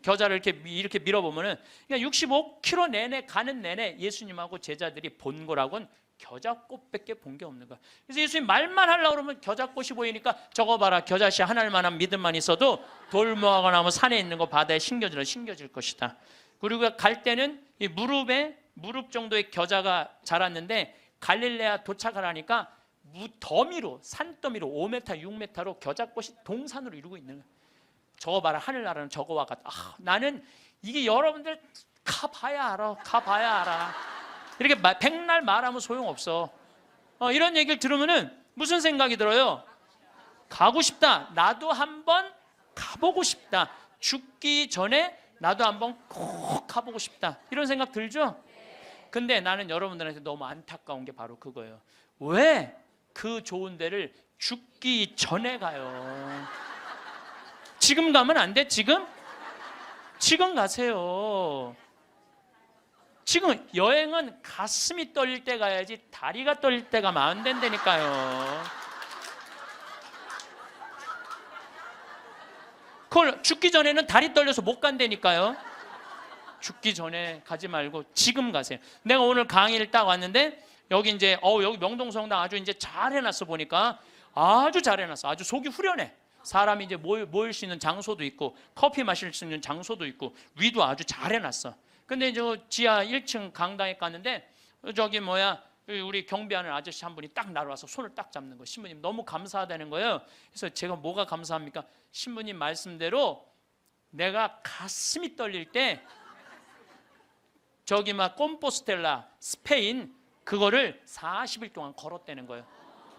겨자를 이렇게 밀어보면은 그러니까 65km 내내 가는 내내 예수님하고 제자들이 본 거라고는 겨자꽃밖에 본 게 없는 거야. 그래서 예수님 말만 하려고 그러면 겨자꽃이 보이니까 저거 봐라, 겨자씨 하나만한 믿음만 있어도 돌무화과 나무 산에 있는 거 바다에 심겨질 것이다. 그리고 갈 때는 이 무릎 정도의 겨자가 자랐는데 갈릴레아 도착을 하니까 더미로 산더미로 5m, 6m로 겨자꽃이 동산으로 이루고 있는 거야. 저거 봐라, 하늘나라는 저거와 같다. 나는 이게 여러분들 가봐야 알아. 이렇게 백날 말하면 소용없어. 이런 얘기를 들으면은 무슨 생각이 들어요? 가고 싶다. 나도 한번 가보고 싶다. 죽기 전에 나도 한번 꼭 가보고 싶다. 이런 생각 들죠? 근데 나는 여러분들한테 너무 안타까운 게 바로 그거예요. 왜 그 좋은 데를 죽기 전에 가요? 지금 가면 안 돼? 지금 가세요. 지금 여행은 가슴이 떨릴 때 가야지 다리가 떨릴 때 가면 안 된다니까요. 그걸 죽기 전에는 다리 떨려서 못 간다니까요. 죽기 전에 가지 말고 지금 가세요. 내가 오늘 강의를 딱 왔는데 여기 이제 여기 명동성당 아주 이제 잘 해놨어. 보니까 아주 잘 해놨어. 아주 속이 후련해. 사람이 이제 모일 수 있는 장소도 있고 커피 마실 수 있는 장소도 있고 위도 아주 잘 해놨어. 근데 이제 지하 1층 강당에 갔는데 저기 우리 경비하는 아저씨 한 분이 딱 나를 와서 손을 딱 잡는 거예요. 신부님 너무 감사하다는 거예요. 그래서 제가 뭐가 감사합니까? 신부님 말씀대로 내가 가슴이 떨릴 때 저기 막 콤포스텔라 스페인 그거를 40일 동안 걸었다는 거예요.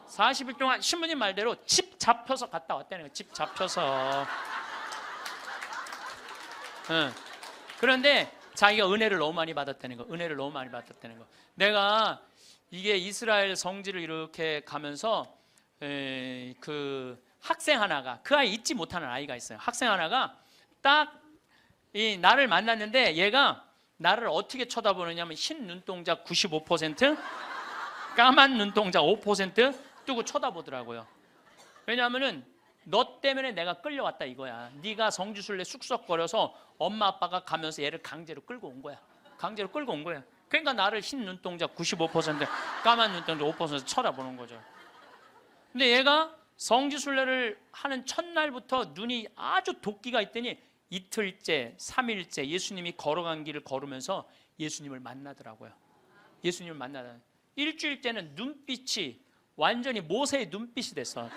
40일 동안 신부님 말대로 집 잡혀서 갔다 왔다는 거예요. 집 잡혀서. 응. 그런데 자기가 은혜를 너무 많이 받았다는 거. 은혜를 너무 많이 받았다는 거. 내가 이게 이스라엘 성지를 이렇게 가면서 그 학생 하나가, 그 아이 잊지 못하는 아이가 있어요. 학생 하나가 딱 이 나를 만났는데 얘가 나를 어떻게 쳐다보느냐면 흰 눈동자 95%, 까만 눈동자 5% 뜨고 쳐다보더라고요. 왜냐하면은 너 때문에 내가 끌려왔다 이거야. 네가 성지순례 쑥덕거려서 엄마 아빠가 가면서 얘를 강제로 끌고 온 거야. 강제로 끌고 온 거야. 그러니까 나를 흰 눈동자 95%, 까만 눈동자 5% 쳐다보는 거죠. 근데 얘가 성지순례를 하는 첫날부터 눈이 아주 도끼가 있더니 이틀째, 3일째 예수님이 걸어간 길을 걸으면서 예수님을 만나더라고요. 예수님을 만나다. 일주일째는 눈빛이 완전히 모세의 눈빛이 됐어.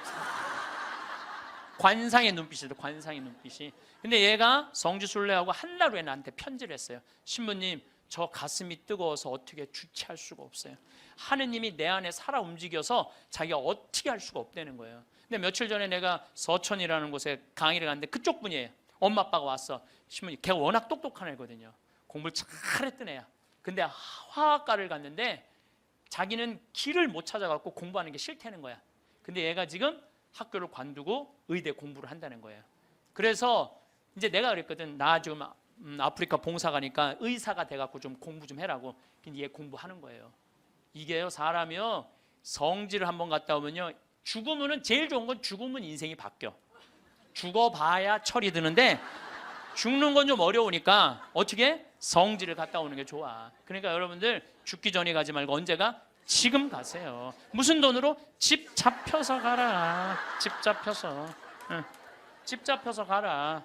관상의 눈빛이 됐어. 관상의 눈빛이. 근데 얘가 성지순례하고 한 달 후에 나한테 편지를 했어요. 신부님, 저 가슴이 뜨거워서 어떻게 주체할 수가 없어요. 하느님이 내 안에 살아 움직여서 자기가 어떻게 할 수가 없다는 거예요. 근데 며칠 전에 내가 서천이라는 곳에 강의를 갔는데 그쪽 분이에요. 엄마 아빠가 왔어. 신부님, 걔가 워낙 똑똑한 애거든요. 공부를 잘했던 애야. 근데 화학과를 갔는데 자기는 길을 못 찾아갖고 공부하는 게 싫다는 거야. 근데 얘가 지금 학교를 관두고 의대 공부를 한다는 거예요. 그래서 이제 내가 그랬거든. 나 지금 아프리카 봉사 가니까 의사가 돼갖고 좀 공부 좀 해라고. 근데 얘 공부하는 거예요. 이게요, 사람이요, 성지를 한번 갔다 오면요, 죽으면은 제일 좋은 건 죽으면 인생이 바뀌어. 죽어봐야 철이 드는데 죽는 건 좀 어려우니까 어떻게? 성지를 갔다 오는 게 좋아. 그러니까 여러분들 죽기 전에 가지 말고 언제가? 지금 가세요. 무슨 돈으로? 집 잡혀서 가라. 집 잡혀서. 집 잡혀서 가라.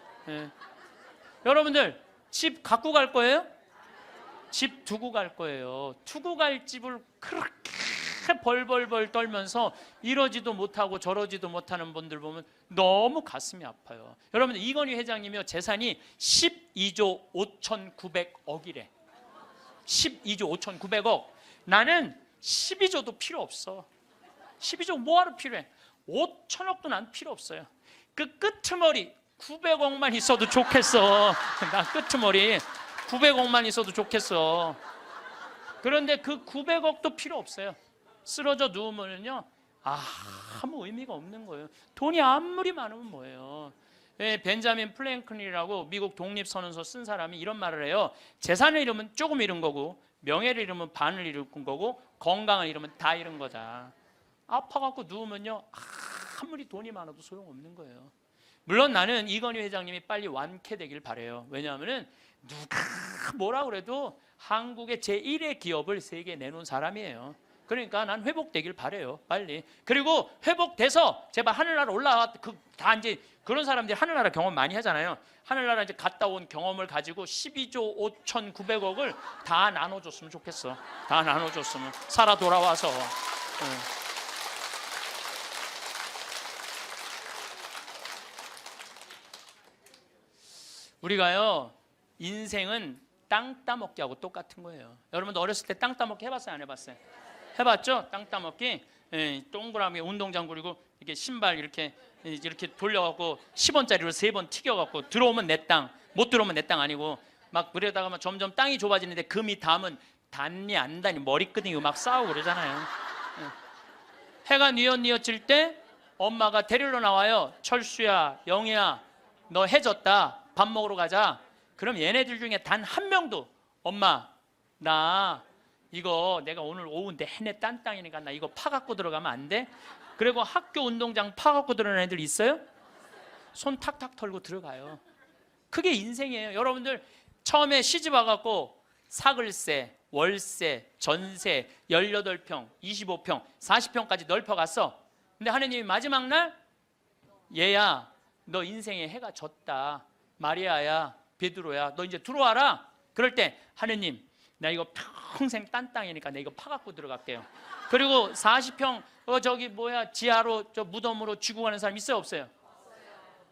여러분들 집 갖고 갈 거예요? 집 두고 갈 거예요. 두고 갈 집을 그렇게 벌벌벌 떨면서 이러지도 못하고 저러지도 못하는 분들 보면 너무 가슴이 아파요. 여러분들, 이건희 회장님이요, 재산이 12조 5,900억이래. 12조 5,900억. 나는 12조도 필요 없어. 12조 뭐하러 필요해? 5천억도 난 필요 없어요. 그 끄트머리 900억만 있어도 좋겠어. 나 끄트머리 900억만 있어도 좋겠어. 그런데 그 900억도 필요 없어요. 쓰러져 누우면요, 아무 의미가 없는 거예요. 돈이 아무리 많으면 뭐예요. 벤자민 플랭클린이라고 미국 독립선언서 쓴 사람이 이런 말을 해요. 재산을 잃으면 조금 잃은 거고, 명예를 잃으면 반을 잃은 거고, 건강을 잃으면 다 잃은 거다. 아파갖고 누우면요, 아무리 돈이 많아도 소용없는 거예요. 물론 나는 이건희 회장님이 빨리 완쾌되길 바라요. 왜냐하면 누가 뭐라 그래도 한국의 제1의 기업을 세계에 내놓은 사람이에요. 그러니까 난 회복되길 바라요, 빨리. 그리고 회복돼서 제발 하늘나라 올라와. 다 이제 그런 사람들이 하늘나라 경험 많이 하잖아요. 하늘나라 이제 갔다 온 경험을 가지고 12조 5,900억을 다 나눠줬으면 좋겠어. 다 나눠줬으면. 살아 돌아와서. 우리가요, 인생은 땅 따먹기 하고 똑같은 거예요. 여러분도 어렸을 때 땅 따먹기 해봤어요, 안 해봤어요? 해봤죠? 땅 따먹기. 동그라미 운동장 그리고 이렇게 신발 이렇게 돌려갖고 10원짜리로 3번 튀겨갖고 들어오면 내 땅, 못 들어오면 내 땅 아니고 막 그러다가 막 점점 땅이 좁아지는데 금이 닿으면 닿니 안 닿니 머리끄댕이 막 싸우고 그러잖아요. 해가 뉘엿뉘엿질 때 엄마가 데리러 나와요. 철수야, 영희야, 너 해졌다. 밥 먹으러 가자. 그럼 얘네들 중에 단 한 명도 엄마, 나 이거 내가 오늘 오후 내내 딴 땅이니까 나 이거 파갖고 들어가면 안 돼? 그리고 학교 운동장 파갖고 들어가는 애들 있어요? 손 탁탁 털고 들어가요. 그게 인생이에요. 여러분들 처음에 시집 와갖고 사글세, 월세, 전세 18평, 25평, 40평까지 넓혀갔어. 근데 하느님이 마지막 날, 얘야 너 인생에 해가 졌다. 마리아야, 베드로야, 너 이제 들어와라. 그럴 때 하느님, 나 이거 평생 딴 땅이니까 내 이거 파갖고 들어갈게요. 그리고 40평 저기 뭐야 지하로 저 무덤으로 쥐고 가는 사람 있어요, 없어요?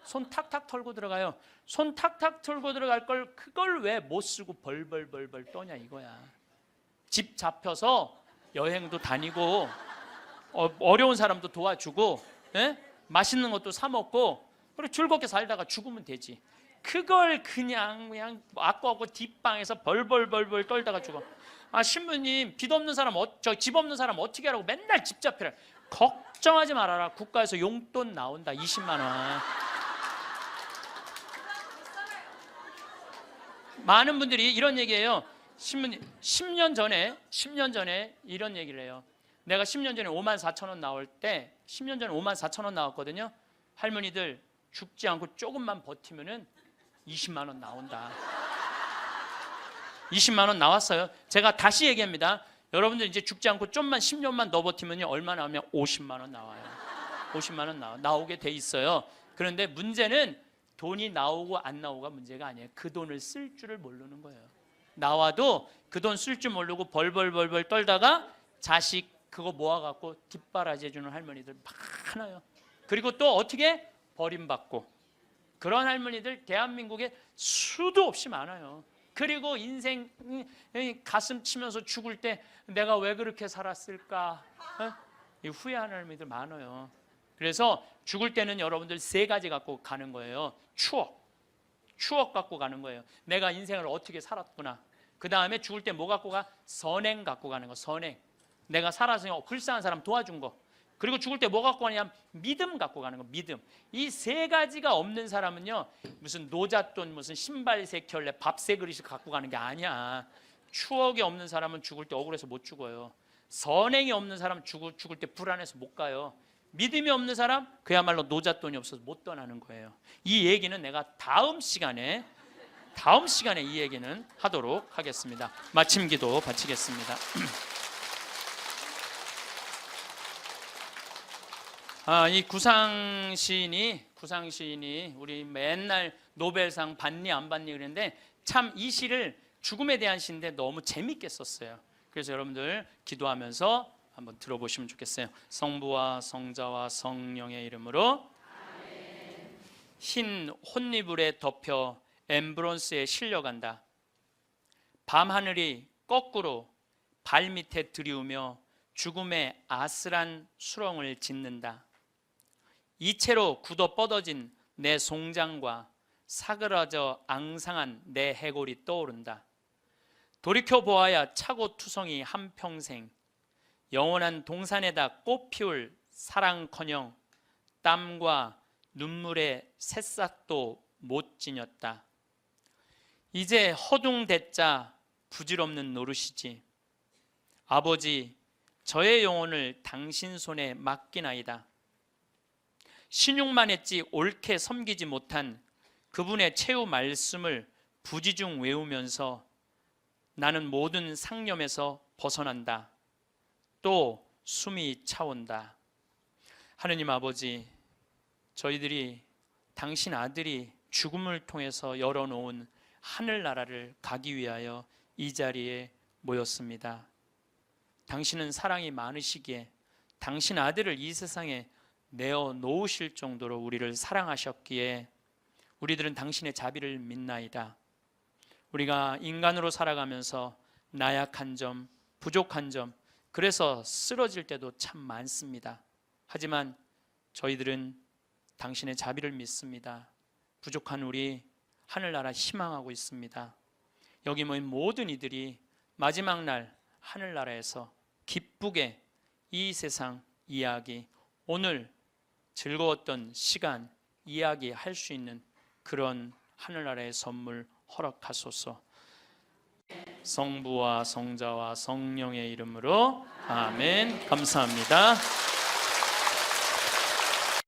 손 탁탁 털고 들어가요. 손 탁탁 털고 들어갈 걸 그걸 왜 못 쓰고 벌벌벌벌 떠냐 이거야. 집 잡혀서 여행도 다니고 어려운 사람도 도와주고, 예? 맛있는 것도 사 먹고, 그리고 즐겁게 살다가 죽으면 되지. 그걸 그냥 아까워 뒷방에서 벌벌벌벌 떨다가 죽어. 아, 신부님 빚 없는 사람 집 없는 사람 어떻게 하라고 맨날 집 잡히라. 걱정하지 말아라. 국가에서 용돈 나온다. 20만 원. 많은 분들이 이런 얘기해요. 신부님 10년 전에 이런 얘기를 해요. 내가 10년 전에 5만 4천 원 나올 때 10년 전에 5만 4천 원 나왔거든요. 할머니들 죽지 않고 조금만 버티면은 20만 원 나온다. 20만 원 나왔어요. 제가 다시 얘기합니다. 여러분들 이제 죽지 않고 좀만 10년만 더 버티면요 얼마 나오면 50만 원 나와요. 50만 원 나오게 돼 있어요. 그런데 문제는 돈이 나오고 안 나오고가 문제가 아니에요. 그 돈을 쓸 줄을 모르는 거예요. 나와도 그 돈 쓸 줄 모르고 벌벌벌벌 떨다가 자식 그거 모아갖고 뒷바라지 해주는 할머니들 많아요. 그리고 또 어떻게 버림받고 그런 할머니들 대한민국에 수도 없이 많아요. 그리고 인생 가슴 치면서 죽을 때 내가 왜 그렇게 살았을까? 후회하는 할머니들 많아요. 그래서 죽을 때는 여러분들 세 가지 갖고 가는 거예요. 추억 갖고 가는 거예요. 내가 인생을 어떻게 살았구나. 그 다음에 죽을 때 뭐 갖고 가? 선행 갖고 가는 거. 선행. 내가 살아서 불쌍한 사람 도와준 거. 그리고 죽을 때 뭐 갖고 가냐면 믿음 갖고 가는 거. 믿음. 이 세 가지가 없는 사람은요 무슨 노잣돈 무슨 신발 세 켤레 밥 세 그릇을 갖고 가는 게 아니야. 추억이 없는 사람은 죽을 때 억울해서 못 죽어요. 선행이 없는 사람은 죽을 때 불안해서 못 가요. 믿음이 없는 사람 그야말로 노잣돈이 없어서 못 떠나는 거예요. 이 얘기는 내가 다음 시간에 이 얘기는 하도록 하겠습니다. 마침 기도 바치겠습니다. 이 구상 시인이 우리 맨날 노벨상 받니 안 받니 그랬는데 참 이 시를 죽음에 대한 시인데 너무 재밌게 썼어요. 그래서 여러분들 기도하면서 한번 들어보시면 좋겠어요. 성부와 성자와 성령의 이름으로 아멘. 흰 혼이불에 덮여 엠브론스에 실려간다. 밤하늘이 거꾸로 발밑에 들이우며 죽음의 아슬한 수렁을 짓는다. 이채로 굳어 뻗어진 내 송장과 사그라져 앙상한 내 해골이 떠오른다. 돌이켜보아야 차고투성이 한평생 영원한 동산에다 꽃 피울 사랑커녕 땀과 눈물의 새싹도 못 지녔다. 이제 허둥대자 부질없는 노릇이지. 아버지 저의 영혼을 당신 손에 맡기나이다. 신용만 했지 옳게 섬기지 못한 그분의 최후 말씀을 부지중 외우면서 나는 모든 상념에서 벗어난다. 또 숨이 차온다. 하느님 아버지, 저희들이 당신 아들이 죽음을 통해서 열어놓은 하늘나라를 가기 위하여 이 자리에 모였습니다. 당신은 사랑이 많으시기에 당신 아들을 이 세상에 내어놓으실 정도로 우리를 사랑하셨기에 우리들은 당신의 자비를 믿나이다. 우리가 인간으로 살아가면서 나약한 점, 부족한 점, 그래서 쓰러질 때도 참 많습니다. 하지만 저희들은 당신의 자비를 믿습니다. 부족한 우리 하늘나라 희망하고 있습니다. 여기 모인 모든 이들이 마지막 날 하늘나라에서 기쁘게 이 세상 이야기, 오늘 즐거웠던 시간 이야기할 수 있는 그런 하늘나라의 선물 허락하소서. 성부와 성자와 성령의 이름으로 아멘. 감사합니다.